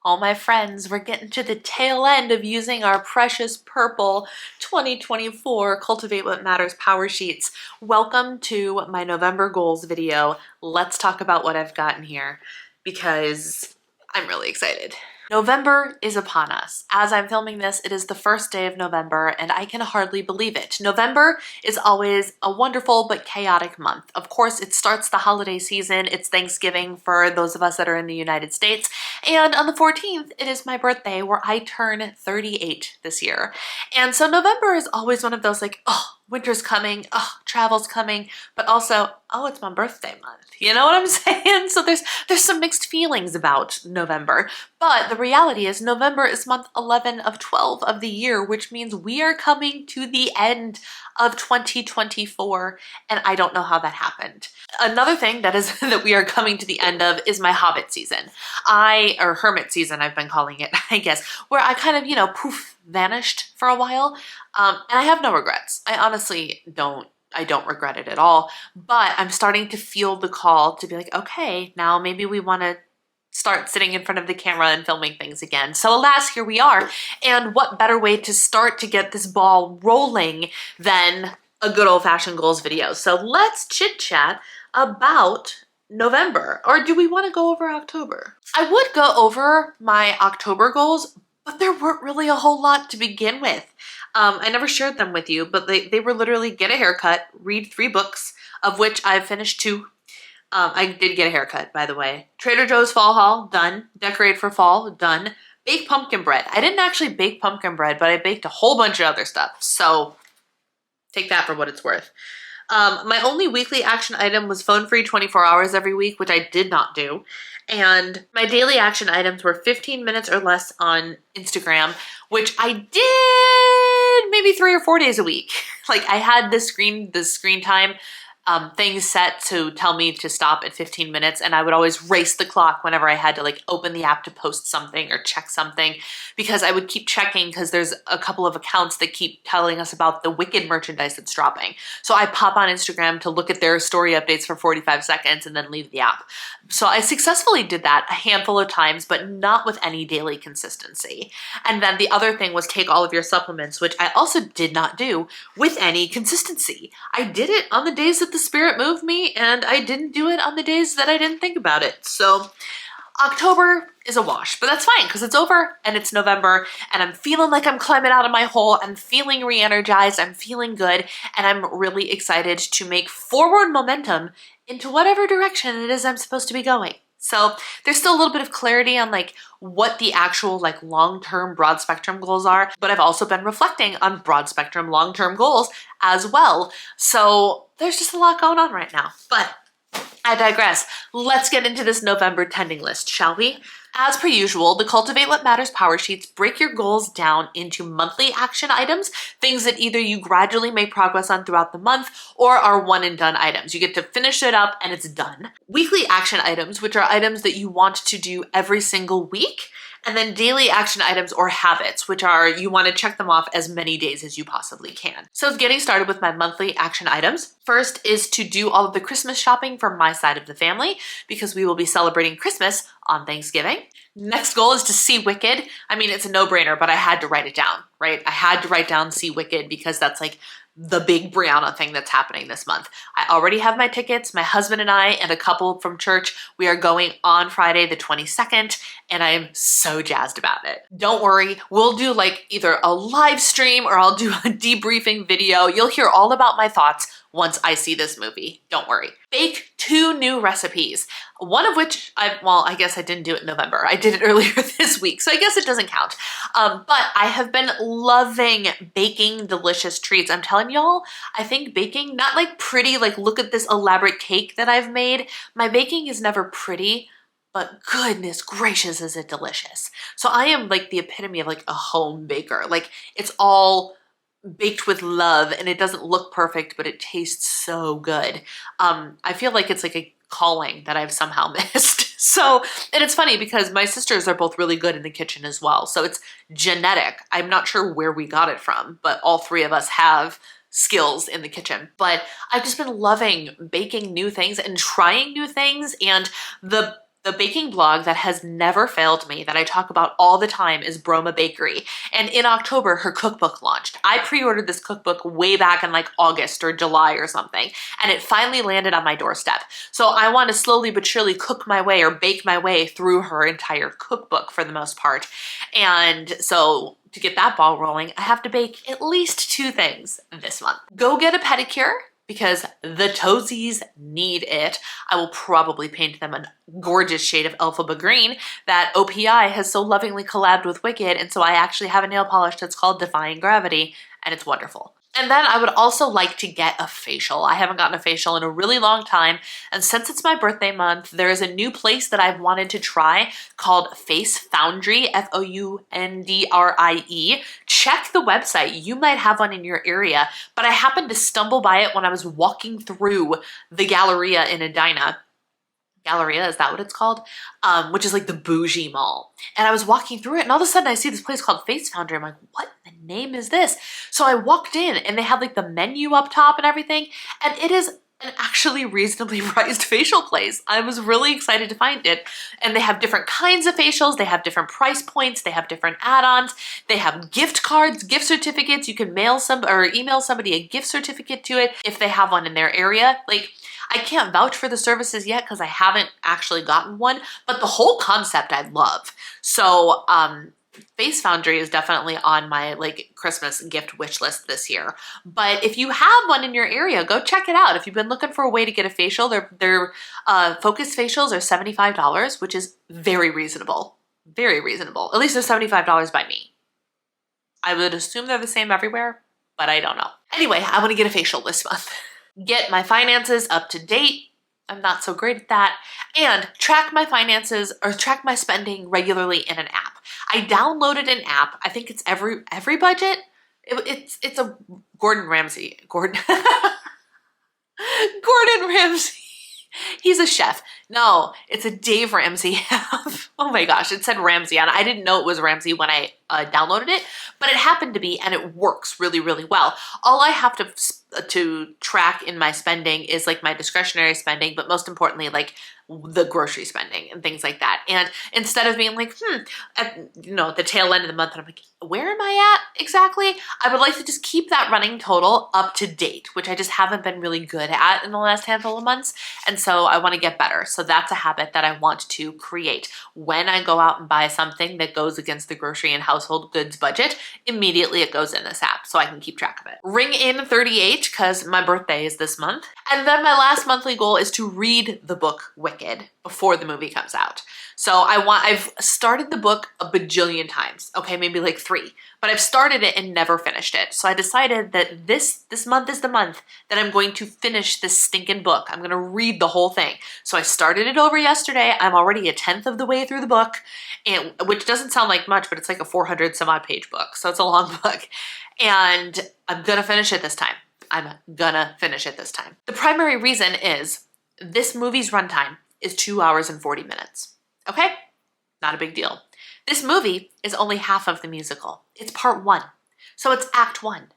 All my friends, we're getting to the tail end of using our precious purple 2024 Cultivate What Matters power sheets. Welcome to my November goals video. Let's talk about what I've gotten here because I'm really excited. November is upon us. As I'm filming this, it is the first day of November and I can hardly believe it. November is always a wonderful but chaotic month. Of course, it starts the holiday season. It's Thanksgiving for those of us that are in the United States. And on the 14th, it is my birthday where I turn 38 this year. And so November is always one of those like, oh, winter's coming, oh, travel's coming, but also, oh, it's my birthday month. You know what I'm saying? So there's some mixed feelings about November, but the reality is November is month 11 of 12 of the year, which means we are coming to the end of 2024, and I don't know how that happened. Another thing that is that we are coming to the end of is my Hobbit season. Or hermit season, I've been calling it, I guess, where I kind of, poof, vanished for a while. And I have no regrets. I honestly don't regret it at all, but I'm starting to feel the call to be like, okay, now maybe we want to start sitting in front of the camera and filming things again. So alas, here we are. And what better way to start to get this ball rolling than a good old-fashioned goals video. So let's chit chat about November, or do we want to go over October? I would go over my October goals, but there weren't really a whole lot to begin with. I never shared them with you, but they were literally get a haircut, read 3 books, of which I've finished 2. I did get a haircut, by the way. Trader Joe's fall haul, done. Decorate for fall, done. Bake pumpkin bread. I didn't actually bake pumpkin bread, but I baked a whole bunch of other stuff. So take that for what it's worth. My only weekly action item was phone-free 24 hours every week, which I did not do. And my daily action items were 15 minutes or less on Instagram, which I did maybe 3 or 4 days a week. Like I had the screen time things set to tell me to stop at 15 minutes, and I would always race the clock whenever I had to like open the app to post something or check something, because I would keep checking because there's a couple of accounts that keep telling us about the Wicked merchandise that's dropping. So I pop on Instagram to look at their story updates for 45 seconds and then leave the app. So I successfully did that a handful of times, but not with any daily consistency. And then the other thing was take all of your supplements, which I also did not do with any consistency. I did it on the days that the spirit moved me, and I didn't do it on the days that I didn't think about it. So October is a wash, but that's fine because it's over and it's November and I'm feeling like I'm climbing out of my hole. I'm feeling re-energized. I'm feeling good, and I'm really excited to make forward momentum into whatever direction it is I'm supposed to be going. So there's still a little bit of clarity on like what the actual like long-term broad spectrum goals are, but I've also been reflecting on broad spectrum long-term goals as well. So there's just a lot going on right now, but I digress. Let's get into this November tending list, shall we? As per usual, the Cultivate What Matters power sheets break your goals down into monthly action items, things that either you gradually make progress on throughout the month or are one and done items. You get to finish it up and it's done. Weekly action items, which are items that you want to do every single week. And then daily action items or habits, which are you want to check them off as many days as you possibly can. So getting started with my monthly action items. First is to do all of the Christmas shopping for my side of the family because we will be celebrating Christmas on Thanksgiving. Next goal is to see Wicked. I mean, it's a no-brainer, but I had to write it down, right? I had to write down see Wicked because that's like the big Brianna thing that's happening this month. I already have my tickets. My husband and I and a couple from church, we are going on Friday the 22nd, and I am so jazzed about it. Don't worry, we'll do like either a live stream or I'll do a debriefing video. You'll hear all about my thoughts once I see this movie. Don't worry. Bake 2 new recipes, one of which I guess I didn't do it in November. I did it earlier this week, so I guess it doesn't count. But I have been loving baking delicious treats. I'm telling y'all, I think baking, not like pretty, like look at this elaborate cake that I've made. My baking is never pretty, but goodness gracious, is it delicious. So I am like the epitome of like a home baker. Like it's all baked with love and it doesn't look perfect, but it tastes so good. I feel like it's like a calling that I've somehow missed. So, and it's funny because my sisters are both really good in the kitchen as well. So it's genetic. I'm not sure where we got it from, but all 3 of us have skills in the kitchen. But I've just been loving baking new things and trying new things. And the The baking blog that has never failed me, that I talk about all the time, is Broma Bakery. And in October, her cookbook launched. I pre-ordered this cookbook way back in like August or July or something, and it finally landed on my doorstep. So I want to slowly but surely cook my way or bake my way through her entire cookbook for the most part. And so to get that ball rolling, I have to bake at least 2 things this month. Go get a pedicure, because the toesies need it. I will probably paint them a gorgeous shade of Elphaba Green that OPI has so lovingly collabed with Wicked, and so I actually have a nail polish that's called Defying Gravity, and it's wonderful. And then I would also like to get a facial. I haven't gotten a facial in a really long time, and since it's my birthday month, there is a new place that I've wanted to try called Face Foundry, Foundrie. Check the website. You might have one in your area, but I happened to stumble by it when I was walking through the Galleria in Edina. Galleria, is that what it's called? Which is like the bougie mall. And I was walking through it, and all of a sudden I see this place called Face Foundry. I'm like, what the name is this? So I walked in, and they had like the menu up top and everything, and it is an actually reasonably priced facial place. I was really excited to find it. And they have different kinds of facials, they have different price points, they have different add-ons, they have gift cards, gift certificates. You can mail some or email somebody a gift certificate to it if they have one in their area. Like, I can't vouch for the services yet because I haven't actually gotten one, but the whole concept I love. So Face Foundry is definitely on my like Christmas gift wish list this year. But if you have one in your area, go check it out. If you've been looking for a way to get a facial, their focus facials are $75, which is very reasonable. Very reasonable. At least they're $75 by me. I would assume they're the same everywhere, but I don't know. Anyway, I want to get a facial this month. Get my finances up to date. I'm not so great at that. And track my finances or track my spending regularly in an app. I downloaded an app. I think it's every budget. It's a Gordon Ramsay. Gordon Ramsay. He's a chef. No, it's a Dave Ramsey app. Oh my gosh, it said Ramsey on it. I didn't know it was Ramsey when I downloaded it, but it happened to be, and it works really, really well. All I have to track in my spending is like my discretionary spending, but most importantly, like the grocery spending and things like that. And instead of being like, at the tail end of the month, and I'm like, where am I at exactly? I would like to just keep that running total up to date, which I just haven't been really good at in the last handful of months. And so I want to get better. So that's a habit that I want to create. When I go out and buy something that goes against the grocery and household goods budget, immediately it goes in this app so I can keep track of it. Ring in 38 because my birthday is this month. And then my last monthly goal is to read the book Wicked before the movie comes out. So I've started the book a bajillion times. Okay, maybe like 3, but I've started it and never finished it. So I decided that this month is the month that I'm going to finish this stinking book. I'm going to read the whole thing. So I started it over yesterday. I'm already a 10th of the way through the book, and which doesn't sound like much, but it's like a 400 some odd page book. So it's a long book, and I'm going to finish it this time. I'm gonna finish it this time. The primary reason is this movie's runtime is 2 hours and 40 minutes. Okay? Not a big deal. This movie is only half of the musical. It's part 1. So it's act 1.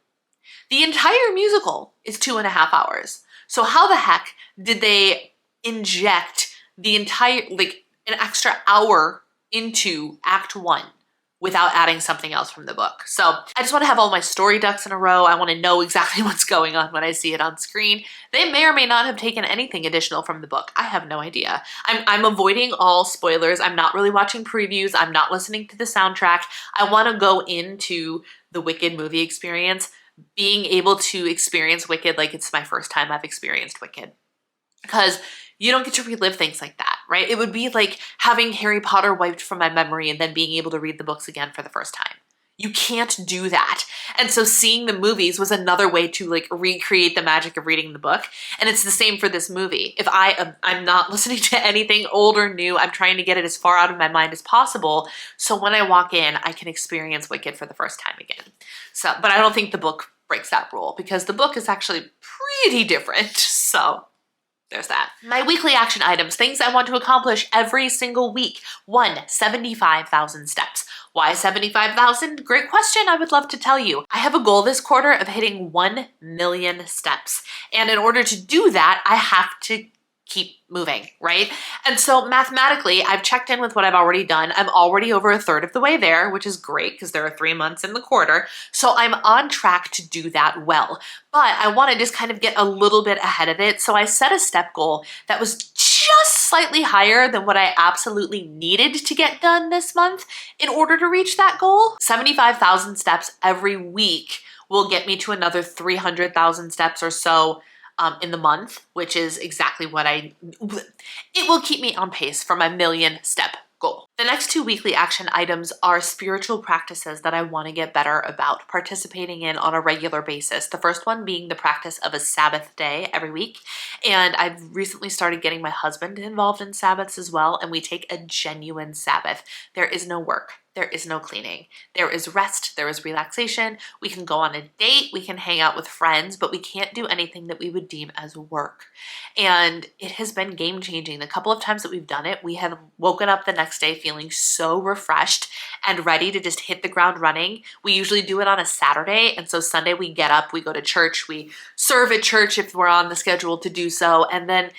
The entire musical is 2.5 hours. So how the heck did they inject the entire, like an extra hour into act 1 without adding something else from the book? So I just want to have all my story ducks in a row. I want to know exactly what's going on when I see it on screen. They may or may not have taken anything additional from the book. I have no idea. I'm avoiding all spoilers. I'm not really watching previews. I'm not listening to the soundtrack. I want to go into the Wicked movie experience, being able to experience Wicked like it's my first time I've experienced Wicked. Because you don't get to relive things like that, right? It would be like having Harry Potter wiped from my memory and then being able to read the books again for the first time. You can't do that. And so seeing the movies was another way to like recreate the magic of reading the book. And it's the same for this movie. If I'm not listening to anything old or new, I'm trying to get it as far out of my mind as possible. So when I walk in, I can experience Wicked for the first time again. So, but I don't think the book breaks that rule because the book is actually pretty different. So there's that. My weekly action items, things I want to accomplish every single week. 1, 75,000 steps. Why 75,000? Great question. I would love to tell you. I have a goal this quarter of hitting 1 million steps. And in order to do that, I have to keep moving, right? And so mathematically, I've checked in with what I've already done. I'm already over a third of the way there, which is great because there are 3 months in the quarter. So I'm on track to do that well. But I want to just kind of get a little bit ahead of it. So I set a step goal that was just slightly higher than what I absolutely needed to get done this month in order to reach that goal. 75,000 steps every week will get me to another 300,000 steps or so in the month, which is exactly what it will keep me on pace for my 1,000,000 step goal. The next 2 weekly action items are spiritual practices that I want to get better about participating in on a regular basis. The first one being the practice of a Sabbath day every week. And I've recently started getting my husband involved in Sabbaths as well, and we take a genuine Sabbath. There is no work. There is no cleaning. There is rest. There is relaxation. We can go on a date. We can hang out with friends, but we can't do anything that we would deem as work. And it has been game changing. The couple of times that we've done it, we have woken up the next day feeling so refreshed and ready to just hit the ground running. We usually do it on a Saturday. And so Sunday we get up, we go to church, we serve at church if we're on the schedule to do so. And then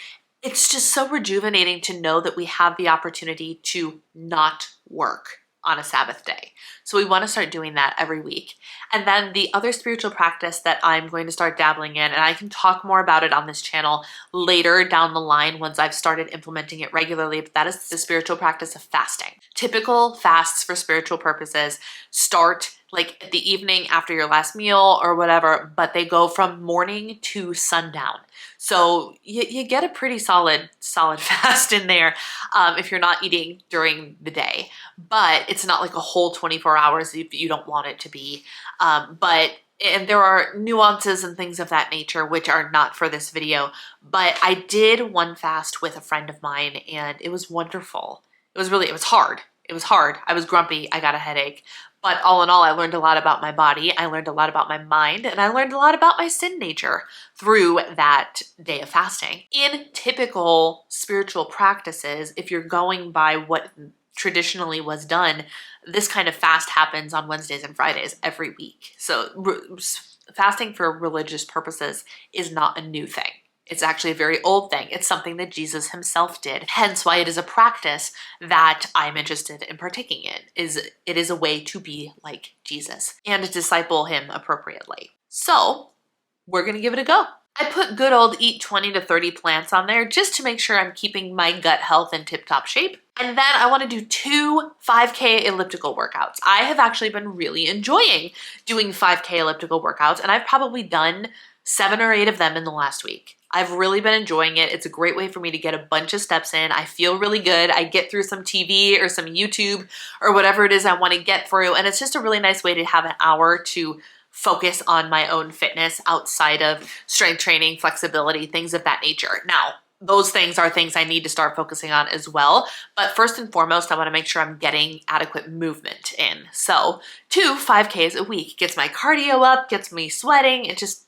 it's just so rejuvenating to know that we have the opportunity to not work on a Sabbath day. So we want to start doing that every week. And then the other spiritual practice that I'm going to start dabbling in, and I can talk more about it on this channel later down the line once I've started implementing it regularly, but that is the spiritual practice of fasting. Typical fasts for spiritual purposes start like at the evening after your last meal or whatever, but they go from morning to sundown. So you get a pretty solid fast in there if you're not eating during the day. But it's not like a whole 24 hours if you don't want it to be. And there are nuances and things of that nature which are not for this video. But I did one fast with a friend of mine and it was wonderful. It was hard. It was hard. I was grumpy. I got a headache. But all in all, I learned a lot about my body. I learned a lot about my mind, and I learned a lot about my sin nature through that day of fasting. In typical spiritual practices, if you're going by what traditionally was done, this kind of fast happens on Wednesdays and Fridays every week. So fasting for religious purposes is not a new thing. It's actually a very old thing. It's something that Jesus himself did. Hence why it is a practice that I'm interested in partaking in. It is a way to be like Jesus and to disciple him appropriately. So we're going to give it a go. I put good old eat 20 to 30 plants on there just to make sure I'm keeping my gut health in tip-top shape. And then I want to do 2 5K elliptical workouts. I have actually been really enjoying doing 5K elliptical workouts, and I've probably done 7 or 8 of them in the last week. I've really been enjoying it. It's a great way for me to get a bunch of steps in. I feel really good. I get through some TV or some YouTube or whatever it is I want to get through. And it's just a really nice way to have an hour to focus on my own fitness outside of strength training, flexibility, things of that nature. Now, those things are things I need to start focusing on as well. But first and foremost, I want to make sure I'm getting adequate movement in. So 2 5Ks a week gets my cardio up, gets me sweating. It's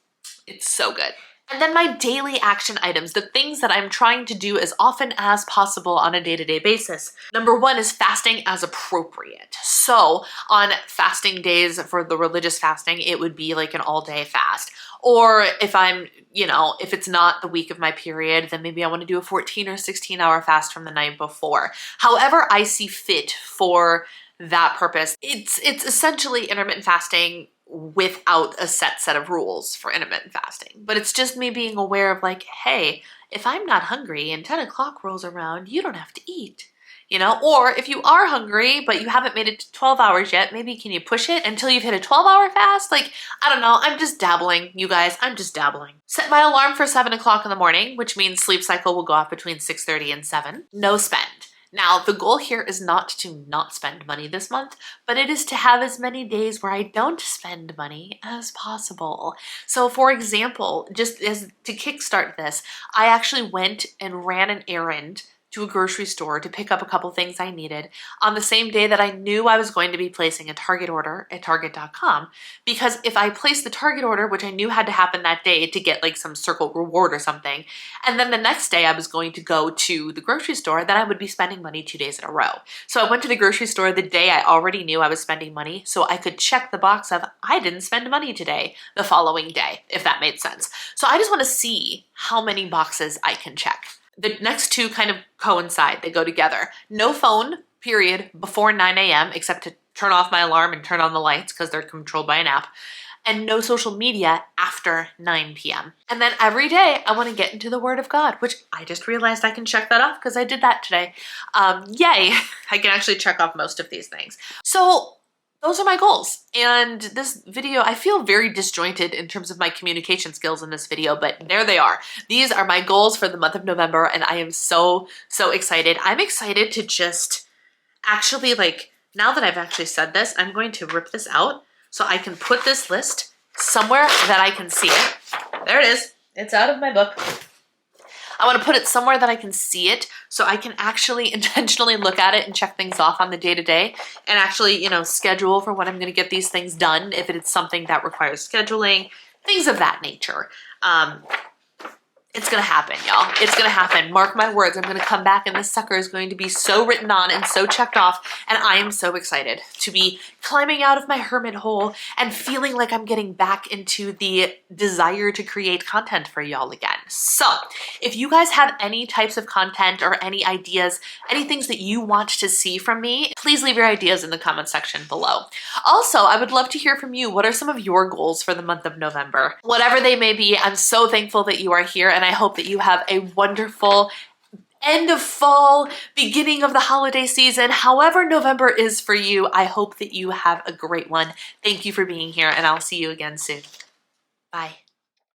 so good. And then my daily action items, the things that I'm trying to do as often as possible on a day-to-day basis. Number 1 is fasting as appropriate. So on fasting days for the religious fasting, it would be like an all-day fast. Or if if it's not the week of my period, then maybe I want to do a 14 or 16 hour fast from the night before. However I see fit for that purpose. It's essentially intermittent fasting without a set of rules for intermittent fasting. But it's just me being aware of like, hey, if I'm not hungry and 10 o'clock rolls around, you don't have to eat, Or if you are hungry, but you haven't made it to 12 hours yet, maybe can you push it until you've hit a 12-hour fast? Like, I don't know. I'm just dabbling, you guys. I'm just dabbling. Set my alarm for 7 o'clock in the morning, which means sleep cycle will go off between 6:30 and 7. No spend. Now, the goal here is not to not spend money this month, but it is to have as many days where I don't spend money as possible. So for example, just as to kickstart this, I actually went and ran an errand to a grocery store to pick up a couple things I needed on the same day that I knew I was going to be placing a Target order at Target.com. Because if I placed the Target order, which I knew had to happen that day to get like some circle reward or something, and then the next day I was going to go to the grocery store, then I would be spending money 2 days in a row. So I went to the grocery store the day I already knew I was spending money, so I could check the box of I didn't spend money today the following day, if that made sense. So I just want to see how many boxes I can check. the next two kind of coincide, they go together. No phone, period, before 9 a.m. except to turn off my alarm and turn on the lights because they're controlled by an app. And no social media after 9 p.m. And then every day I want to get into the Word of God, which I just realized I can check that off because I did that today. Yay, I can actually check off most of these things. So those are my goals. And this video, I feel very disjointed in terms of my communication skills in this video, but there they are. These are my goals for the month of November, and I am so, so excited. I'm excited to just actually, like, now that I've actually said this, I'm going to rip this out so I can put this list somewhere that I can see it. There it is. It's out of my book. I want to put it somewhere that I can see it so I can actually intentionally look at it and check things off on the day-to-day and actually, you know, schedule for when I'm going to get these things done if it's something that requires scheduling, things of that nature. It's gonna happen, y'all. It's gonna happen. Mark my words. I'm gonna come back and this sucker is going to be so written on and so checked off, and I am so excited to be climbing out of my hermit hole and feeling like I'm getting back into the desire to create content for y'all again. So if you guys have any types of content or any ideas, any things that you want to see from me, please leave your ideas in the comment section below. Also, I would love to hear from you. What are some of your goals for the month of November? Whatever they may be, I'm so thankful that you are here, and I hope that you have a wonderful end of fall, beginning of the holiday season. However November is for you, I hope that you have a great one. Thank you for being here, and I'll see you again soon. Bye.